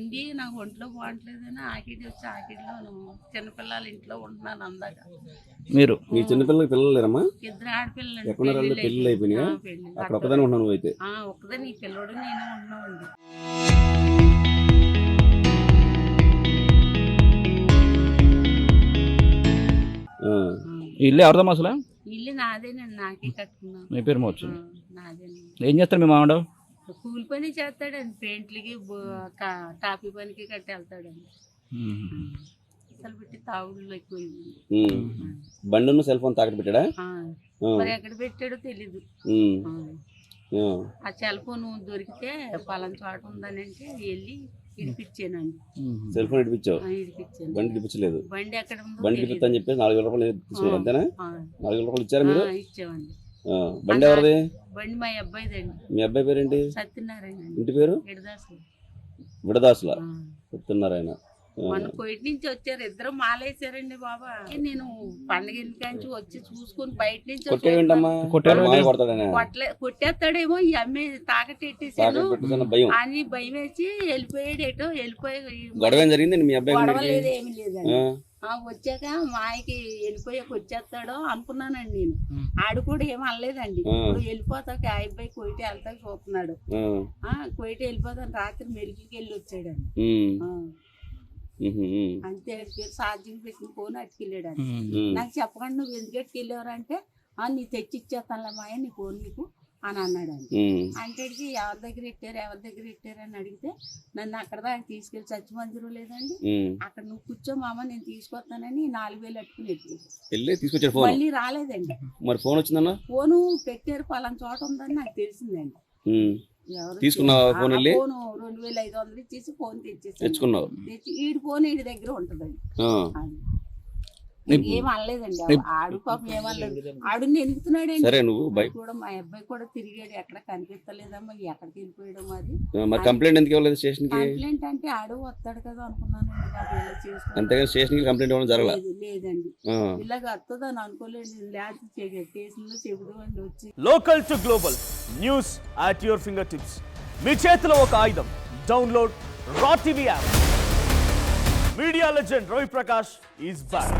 ఉండి నాకు ఒంట్లో బాగుంటలేదని ఆకిడి వచ్చి ఆకిడిలో చిన్నపిల్లల ఇంట్లో ఉంటున్నాను అందాక. మీరు మీ చిన్నపిల్లలకి పిల్లలు లేరమ్మా? 2 ఆడపిల్లలు. ఎక్కడ పెళ్ళిళ్ళు అయిపోయినాయా? అక్కడ ఒక్కదాని ఉన్నాను నువ్వు అయితే? ఒక్కదే నీ పిల్లడు నేను ఉంటున్నామండి. ఇల్లు ఎవరిదమ్మా అసలు? ఇల్లు నాదేనండి, నాకే కట్టుకున్నాను. మీ పేరు మోచ్చు. నాదేనండి. ఏం చేస్తారు మీ మామడు? కూలి పని చేస్తాడండి, పెయింట్లకి టాపీ పనికి కట్టి వెళ్తాడండి. అసలు పెట్టి తాగుళ్ళు ఎక్కువైంది. బండి ఉన్న సెల్ ఫోన్ తాకట్టు పెట్టాడా? మరి ఎక్కడ పెట్టాడో తెలీదు. ఆ సెల్ ఫోన్ దొరికితే పలానా చోట ఉందని అంటే వెళ్ళి ఇడిపించానండి. Cell phone ఇడిపించావు? ఇడిపించాను. బండి ఇడిపించలేదు. బండి ఎక్కడ ఉందో బండి ఇడిపిస్తా అని చెప్పేసి 4,000 రూపాయలు తీసుకున్నారు అంతేనా? 4,000 రూపాయలు ఇచ్చారా మీరు? ఇచ్చామండి. బండి ఎవరిది? బండి మా అబ్బాయిదండి. మీ అబ్బాయి పేరేంటి? సత్యనారాయణ. ఇంటి పేరు? విడదాసుల సత్యనారాయణ. మన కోయిట్ నుంచి వచ్చారు, ఇద్దరు మాలేసారండి బాబా. నేను పండగ ఇంటికాంచి వచ్చి చూసుకుని బయట నుంచి కొట్టేస్తాడేమో ఈ అమ్మాయి తాకట్టేసాను అని భయం వేసి వెళ్ళిపోయాడేటో. వెళ్ళిపోయి గొడవ జరిగింది మీ అబ్బాయి? లేదు, ఏమి లేదండి. వచ్చాక మాయకి వెళ్ళిపోయాక వచ్చేస్తాడో అనుకున్నానండి నేను. ఆడు కూడా ఏం అనలేదండి. ఇప్పుడు వెళ్ళిపోతాక ఆ అబ్బాయి కోయిట్ వెళ్తా చూస్తున్నాడు. కోయిట్ వెళ్ళిపోతాను రాత్రి మెరిగికి వెళ్ళి వచ్చాడండి. అంతే ఛార్జింగ్ పెట్టిన ఫోన్ అట్టుకెళ్ళాడు. నాకు చెప్పకుండా నువ్వు ఎందుకు అట్టుకెళ్ళారంటే నీ తెచ్చి ఇచ్చేస్తానులే మాయ నీ ఫోన్ నీకు అని అన్నాడు అండి. అంటే ఎవరి దగ్గర పెట్టారు అని అడిగితే నన్ను అక్కడ దాకా తీసుకెళ్ళి చచ్చి మందిరం లేదండి, అక్కడ నువ్వు కూర్చో మామ నేను తీసుకొస్తానని 4,000 అట్టుకుని మళ్ళీ రాలేదండి. మరి ఫోన్ వచ్చిందన్న? ఫోను పెట్టారు పలానా చోట ఉందని నాకు తెలిసిందండి. తీసుకున్నావు ఫోన్? 2,500 ఇచ్చేసి ఫోన్ తెచ్చుకున్నావు. తెచ్చి ఈడి ఫోన్ ఈడి దగ్గర ఉంటదండి. ఏం అనలేదండి. ఆడు పాపం ఏమనలేదు. ఆడు ఎనుగుతున్నాడండి కూడా. మా అబ్బాయి కూడా తిరిగాడు, ఎక్కడ కనిపించలేదమ్మా, ఎక్కడికి వెళ్ళిపోయాడు. మరి కంప్లైంట్ ఎందుకు ఇవ్వలేదు స్టేషన్ కి? కంప్లైంట్ అంటే ఆడు వస్తాడు కదా అనుకున్నానండి. అంతేగాని స్టేషన్ కి కంప్లైంట్ ఇవ్వడం జరగలేదు? లేదండి, ఇలాగ వస్తుందని అనుకోలేదు. లేకపోతే స్టేషన్ లో చెబుదామండి వచ్చి. Local to global news at your fingertips. మీ చేతిలో ఒక ఆయుధం. డౌన్లోడ్ రా TV app. Media legend Ravi Prakash is back.